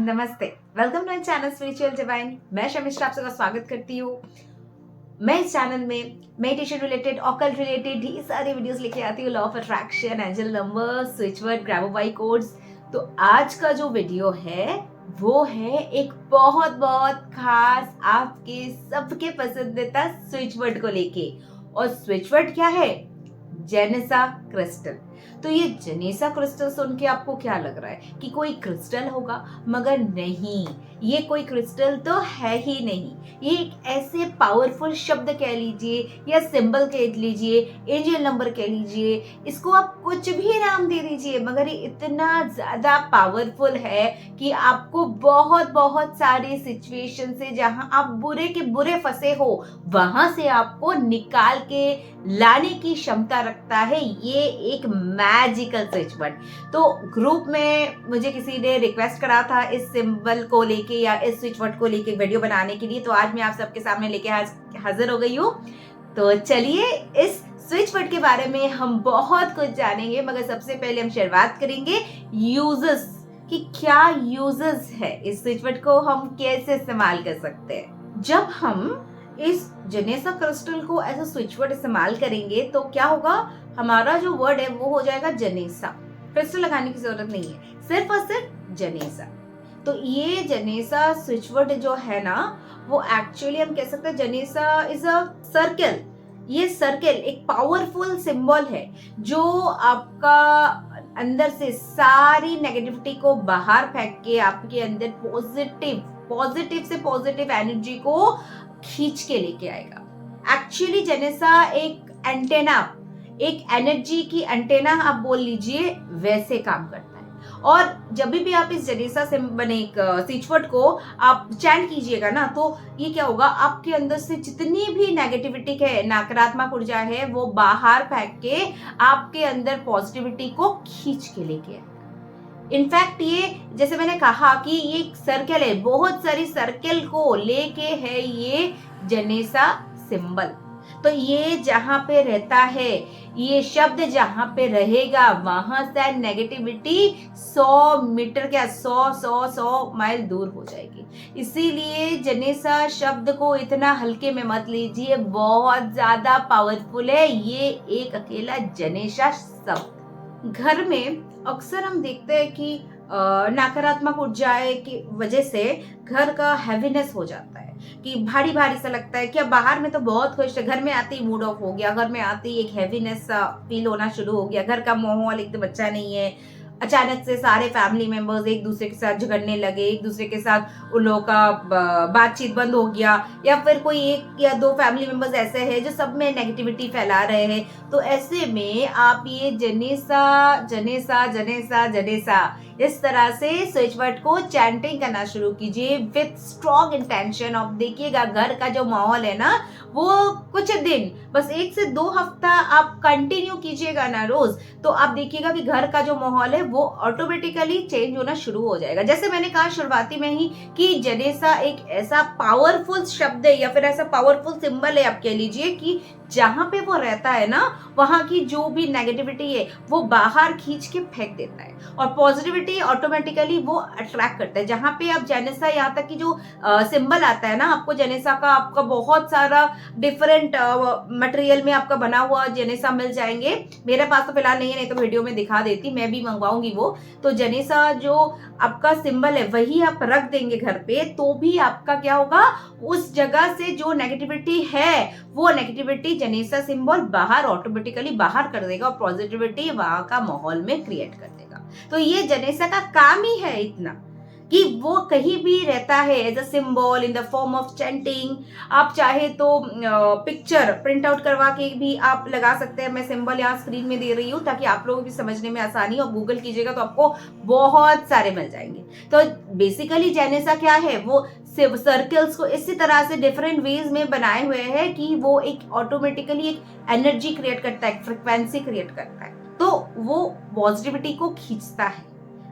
नमस्ते, welcome to my channel spiritual divine. मैं शमिश्रा आप सबका स्वागत करती हूँ। मैं इस चैनल में मेडिटेशन रिलेटेड, ऑकल्ट रिलेटेड ढेर सारी वीडियोस लेके आती हूँ। Law of attraction, angel numbers, switch word, Grabovoi codes. तो आज का जो वीडियो है वो है एक बहुत बहुत खास, आपके सबके पसंदीदा स्विच वर्ड को लेके। और स्विच वर्ड क्या है? जेनेसा क्रिस्टल। तो ये जेनेसा क्रिस्टल सुन के आपको क्या लग रहा है कि कोई क्रिस्टल होगा? मगर नहीं, ये कोई क्रिस्टल तो है ही नहीं। ये एक ऐसे पावरफुल शब्द कह लीजिए या सिंबल कह लीजिए, एंजल नंबर कह लीजिए, इसको आप कुछ भी नाम दे दीजिए, मगर ये इतना ज्यादा पावरफुल है कि आपको बहुत बहुत सारी सिचुएशन से, जहां आप बुरे के बुरे फंसे हो, वहां से आपको निकाल के लाने की क्षमता रखता है ये एक मैजिकल स्विच वर्ड। तो ग्रुप में मुझे किसी ने रिक्वेस्ट करा था इस सिंबल को लेके या इस स्विच वर्ड को लेके वीडियो बनाने के लिए, तो आज मैं आप सबके सामने लेके हाजिर हो गई हूँ। तो चलिए इस स्विच वर्ड के बारे में हम बहुत कुछ जानेंगे, मगर सबसे पहले हम शुरुआत करेंगे यूजेस कि क्या यूजेस है इस स्विच वर्ड को, हम कैसे इस्तेमाल कर सकते हैं। जब हम इस जेनेसा क्रिस्टल को एज अ स्विच वर्ड इस्तेमाल करेंगे तो क्या होगा, हमारा जो वर्ड है वो हो जाएगा जेनेसा। क्रिस्टल लगाने की जरूरत नहीं है, सिर्फ और सिर्फ जेनेसा। तो ये जेनेसा स्विच वर्ड जो है ना, वो एक्चुअली हम कह सकते हैं जेनेसा इज अ सर्कल। ये सर्कल एक पावरफुल सिंबल है जो आपका अंदर से सारी नेगेटिविटी को बाहर फेंक के आपके अंदर पॉजिटिव से पॉजिटिव एनर्जी को खींच के लेके आएगा। एक्चुअली जेनेसा एक एंटेना, एक एनर्जी की एंटेना आप बोल लीजिए, वैसे काम करता है। और जब भी आप इस जेनेसा से बने एक स्विच वर्ड को आप चैंट कीजिएगा ना, तो ये क्या होगा, आपके अंदर से जितनी भी नेगेटिविटी है, नकारात्मक ऊर्जा है, वो बाहर फेंक के आपके अंदर पॉजिटिविटी को खींच के लेके आएगा। इनफैक्ट ये, जैसे मैंने कहा कि ये एक सर्कल है, बहुत सारी सर्कल को लेके है ये जेनेसा सिंबल। तो ये जहां पे रहता है, ये शब्द जहां पे रहेगा, वहां से नेगेटिविटी 100 मीटर क्या 100 माइल दूर हो जाएगी। इसीलिए जेनेसा शब्द को इतना हल्के में मत लीजिए, बहुत ज्यादा पावरफुल है ये एक अकेला जेनेसा शब्द। घर में अक्सर हम देखते हैं कि नकारात्मक ऊर्जाएं की वजह से घर का हैवीनेस हो जाता है, कि भारी भारी सा लगता है। कि अब बाहर में तो बहुत खुश है, घर में आते ही मूड ऑफ हो गया, घर में आते ही एक हैवीनेस सा फील होना शुरू हो गया, घर का माहौल एकदम अच्छा नहीं है। अचानक से सारे फैमिली मेंबर्स एक दूसरे के साथ झगड़ने लगे, एक दूसरे के साथ उन लोगों का बातचीत बंद हो गया, या फिर कोई एक या दो फैमिली मेंबर्स ऐसे हैं जो सब में नेगेटिविटी फैला रहे हैं। तो ऐसे में आप ये जेनेसा जेनेसा जेनेसा जेनेसा इस तरह से स्विच वर्ड को चैंटिंग करना शुरू कीजिए विथ स्ट्रॉन्ग इंटेंशन ऑफ। देखिएगा घर का जो माहौल है ना, वो कुछ दिन, बस 1 से 2 हफ्ता आप कंटिन्यू कीजिएगा ना रोज, तो आप देखिएगा कि घर का जो माहौल है वो ऑटोमेटिकली चेंज होना शुरू हो जाएगा। जैसे मैंने कहा शुरुआती में ही कि जेनेसा एक ऐसा पावरफुल शब्द है या फिर ऐसा पावरफुल सिंबल है, आप कह लीजिए, कि जहां पे वो रहता है ना, वहां की जो भी नेगेटिविटी है वो बाहर खींच के फेंक देता है, और पॉजिटिविटी ऑटोमेटिकली वो अट्रैक्ट करता है। जहां पे आप जेनेसा, यहाँ तक कि जो सिंबल आता है ना, आपको जेनेसा का आपका बहुत सारा डिफरेंट मटेरियल में आपका बना हुआ जेनेसा मिल जाएंगे। मेरे पास तो फिलहाल नहीं है, नहीं तो वीडियो में दिखा देती, मैं भी मंगवाऊंगी वो। तो जेनेसा जो आपका सिंबल है वही आप रख देंगे घर पे, तो भी आपका क्या होगा, उस जगह से जो नेगेटिविटी है वो नेगेटिविटी जेनेसा सिंबल बाहर ऑटोमेटिकली बाहर कर देगा, और पॉजिटिविटी वहां का माहौल में क्रिएट कर देगा। तो ये जेनेसा का काम ही है इतना कि वो कहीं भी रहता है as a symbol in the form of chanting. आप चाहे तो पिक्चर प्रिंट आउट करवा के भी आप लगा सकते हैं। मैं सिंबल यहाँ स्क्रीन में दे रही हूँ ताकि आप लोगों को भी समझने में आसानी, और गूगल कीजिएगा तो आपको बहुत सारे मिल जाएंगे। तो बेसिकली जेनेसा क्या है, वो सर्कल्स को इसी तरह से डिफरेंट वेज में बनाए हुए हैं कि वो एक ऑटोमेटिकली एक एनर्जी क्रिएट करता है, एक फ्रिक्वेंसी क्रिएट करता है, तो वो पॉजिटिविटी को खींचता है।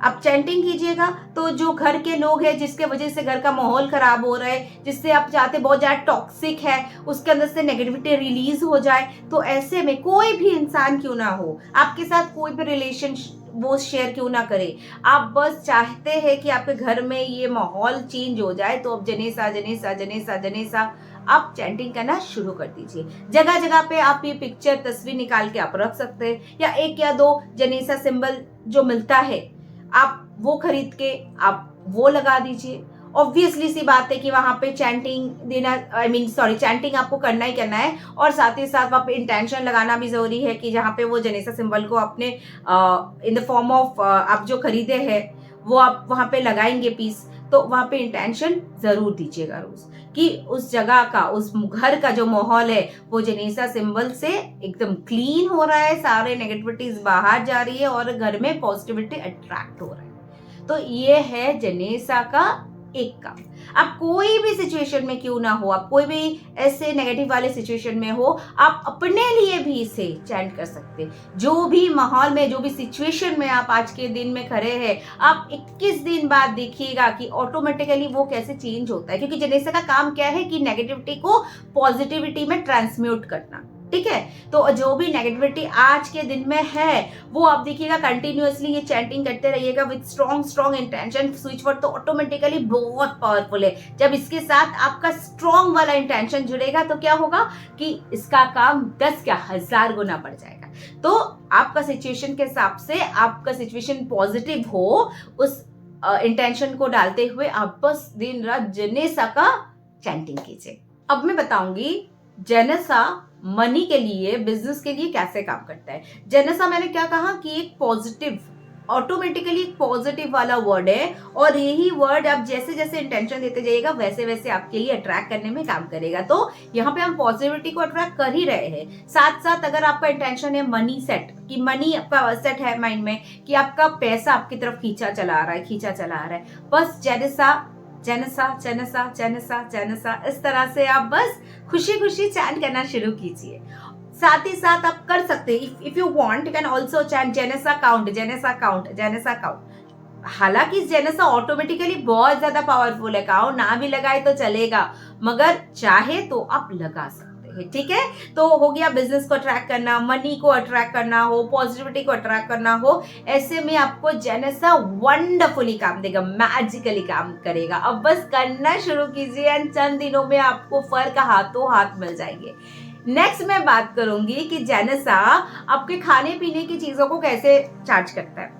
आप चैंटिंग कीजिएगा तो जो घर के लोग हैं जिसके वजह से घर का माहौल खराब हो रहा है, जिससे आप चाहते बहुत ज्यादा टॉक्सिक है, उसके अंदर से नेगेटिविटी रिलीज हो जाए, तो ऐसे में कोई भी इंसान क्यों ना हो, आपके साथ कोई भी रिलेशन वो शेयर क्यों ना करें, आप बस चाहते हैं कि आपके घर में ये माहौल चेंज हो जाए, तो अब जनेसा जनेसा जनेसा जनेसा आप चैंटिंग करना शुरू कर दीजिए। जगह जगह पे आप ये पिक्चर तस्वीर निकाल के आप रख सकते हैं, या एक या दो जनेसा सिंबल जो मिलता है आप वो खरीद के आप वो लगा दीजिए। ऑब्वियसली सी बात है कि वहां पे चैंटिंग देना, चैंटिंग आपको करना ही करना है, और साथ ही साथ वहां पे इंटेंशन लगाना भी जरूरी है कि जहां पे वो जनेसा सिंबल को अपने इन द फॉर्म ऑफ आप जो खरीदे हैं वो आप वहां पे लगाएंगे पीस, तो वहां पे इंटेंशन जरूर दीजिएगा रोज कि उस जगह का, उस घर का जो माहौल है वो जनेसा सिंबल से एकदम क्लीन हो रहा है, सारे नेगेटिविटीज बाहर जा रही है और घर में पॉजिटिविटी अट्रैक्ट हो रहा है। तो ये है जनेसा का एक काम। आप कोई भी सिचुएशन में क्यों ना हो, आप कोई भी ऐसे नेगेटिव वाले सिचुएशन में हो, आप अपने लिए भी इसे चैंट कर सकते हैं। जो भी माहौल में, जो भी सिचुएशन में आप आज के दिन में खड़े हैं, आप 21 दिन बाद देखिएगा कि ऑटोमेटिकली वो कैसे चेंज होता है, क्योंकि जनेसा का काम क्या है कि नेगेटिविटी को पॉजिटिविटी में ट्रांसम्यूट करना। ठीक है, तो जो भी नेगेटिविटी आज के दिन में है वो आप देखिएगा कंटिन्यूअसली ये चैंटिंग करते रहिएगा with strong intention. Switch word तो ऑटोमेटिकली बहुत पावरफुल है। जब इसके साथ आपका स्ट्रॉन्ग वाला इंटेंशन जुड़ेगा तो क्या होगा कि इसका काम 10 क्या 1000 गुना बढ़ जाएगा। तो आपका सिचुएशन के हिसाब से आपका सिचुएशन पॉजिटिव हो, उस इंटेंशन को डालते हुए आप बस दिन रात जनेसा का चैंटिंग कीजिए। अब मैं बताऊंगी जनेसा मनी के लिए, बिजनेस के लिए कैसे काम करता है। जनेसा मैंने क्या कहा कि एक पॉजिटिव, ऑटोमेटिकली एक पॉजिटिव वाला वर्ड है, और यही वर्ड आप जैसे जैसे इंटेंशन देते जाइएगा वैसे वैसे आपके लिए अट्रैक्ट करने में काम करेगा। तो यहाँ पे हम पॉजिटिविटी को अट्रैक्ट कर ही रहे हैं। साथ साथ अगर आपका इंटेंशन है मनी सेट, कि मनी आपका सेट है माइंड में कि आपका पैसा आपकी तरफ खींचा चला आ रहा है, बस जनेसा जनेसा जनेसा जनेसा जनेसा इस तरह से आप बस खुशी खुशी चैंट करना शुरू कीजिए। साथ ही साथ आप कर सकते हैं, if you want you can also chant जनेसा काउंट, जनेसा काउंट, जनेसा काउंट। हालांकि जनेसा ऑटोमेटिकली बहुत ज्यादा पावरफुल है, काउंट ना भी लगाए तो चलेगा, मगर चाहे तो आप लगा सकते हैं। ठीक है, तो हो गया बिजनेस को अट्रैक्ट करना, मनी को अट्रैक्ट करना हो, पॉजिटिविटी को अट्रैक्ट करना हो, ऐसे में आपको जनेसा वंडरफुली काम देगा, मैजिकली काम करेगा। अब बस करना शुरू कीजिए एंड चंद दिनों में आपको फर्क हाथों हाथ मिल जाएंगे। नेक्स्ट मैं बात करूंगी कि जनेसा आपके खाने पीने की चीजों को कैसे चार्ज करता है।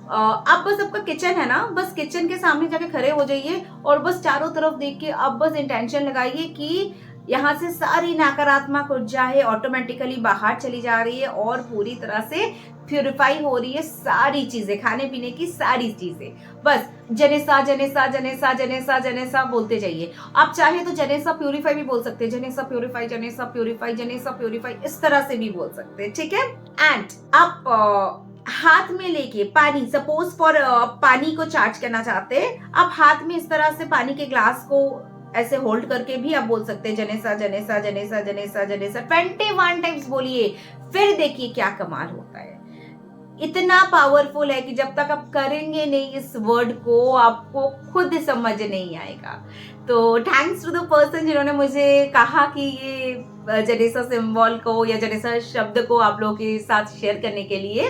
आप बस, आपका किचन है ना, बस किचन के सामने जाके खड़े हो जाइए और बस चारों तरफ देख के आप बस इंटेंशन लगाइए कि यहाँ से सारी नकारात्मक ऊर्जा है ऑटोमेटिकली बाहर चली जा रही है और पूरी तरह से प्यूरिफाई हो रही है सारी चीजें, खाने पीने की सारी चीजें। बस जनेसा जनेसा जनेसा जनेसा जनेसा बोलते जाइए। आप चाहे तो जनेसा प्यूरिफाई भी बोल सकते हैं, जनेसा प्यूरिफाई, जनेसा प्यूरिफाई, जनेसा प्यूरिफाई, इस तरह से भी बोल सकते हैं। ठीक है, एंड आप हाथ में लेके पानी, सपोज फॉर पानी को चार्ज करना चाहते हैं, आप हाथ में इस तरह से पानी के ग्लास को ऐसे होल्ड करके भी आप बोल सकते हैं जनेसा जनेसा जनेसा जनेसा जनेसा 21 टाइम्स बोलिए, फिर देखिए क्या कमाल होता है। इतना पावरफुल है कि जब तक आप करेंगे नहीं इस वर्ड को, आपको खुद समझ नहीं आएगा। तो थैंक्स टू द पर्सन जिन्होंने मुझे कहा कि ये जनेसा सिंबल को या जनेसा शब्द को आप लोगों के साथ शेयर करने के लिए।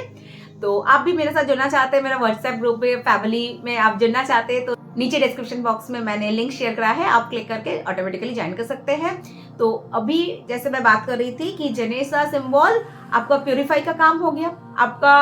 तो आप भी मेरे साथ जुड़ना चाहते हैं, मेरा व्हाट्सएप ग्रुप में, फैमिली में आप जुड़ना चाहते हैं, तो नीचे डिस्क्रिप्शन बॉक्स में मैंने लिंक शेयर करा है, आप क्लिक करके ऑटोमेटिकली ज्वाइन कर सकते हैं। तो अभी जैसे मैं बात कर रही थी कि जनेसा सिंबल आपका प्यूरिफाई का काम हो गया, आपका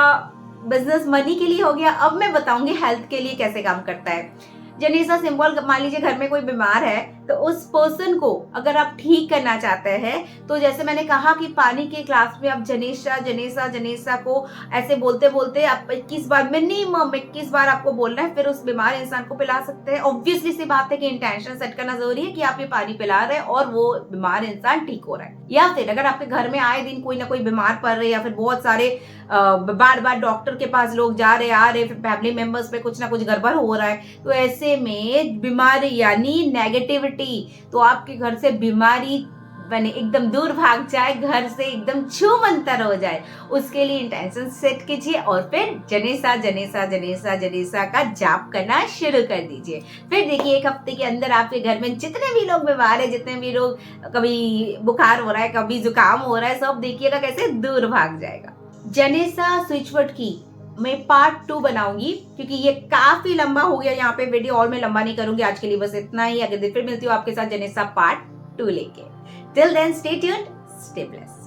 बिजनेस मनी के लिए हो गया। अब मैं बताऊंगी हेल्थ के लिए कैसे काम करता है। जनेसा सिंबल, मान लीजिए घर में कोई बीमार है, तो उस पर्सन को अगर आप ठीक करना चाहते हैं, तो जैसे मैंने कहा कि पानी के ग्लास में आप जनेसा जनेसा जनेसा को ऐसे बोलते बोलते आप 21 बार, मिनिमम 21 बार आपको बोलना है, फिर उस बीमार इंसान को पिला सकते हैं। ऑब्वियसली सी बात है कि इंटेंशन सेट करना जरूरी है कि आप ये पानी पिला रहे हैं और वो बीमार इंसान ठीक हो रहा है। या फिर अगर आपके घर में आए दिन कोई ना कोई बीमार पड़ रहे, या फिर बहुत सारे बार बार डॉक्टर के पास लोग जा रहे आ रहे, फिर फैमिली मेंबर्स पे कुछ ना कुछ गड़बड़ हो रहा है, तो ऐसे में बीमारी यानी नेगेटिविटी, तो आपके घर से बीमारी बने एकदम दूर भाग जाए, घर से एकदम छूमंतर हो जाए, उसके लिए इंटेंशन सेट कीजिए और फिर जनेसा जनेसा जनेसा जनेसा का जाप करना शुरू कर दीजिए। फिर देखिए 1 हफ्ते के अंदर आपके घर में जितने भी लोग बीमार है, जितने भी लोग, कभी बुखार हो रहा है, कभी जुकाम हो रहा है, सब देखिएगा कैसे दूर भाग जाएगा। जनेसा स्विच वर्ड की मैं पार्ट 2 बनाऊंगी, क्योंकि ये काफी लंबा हो गया यहाँ पे वीडियो, और मैं लंबा नहीं करूंगी आज के लिए, बस इतना ही। अगर फिर मिलती हूँ आपके साथ जेनेसा पार्ट 2 लेके। Till then stay tuned, stay blessed.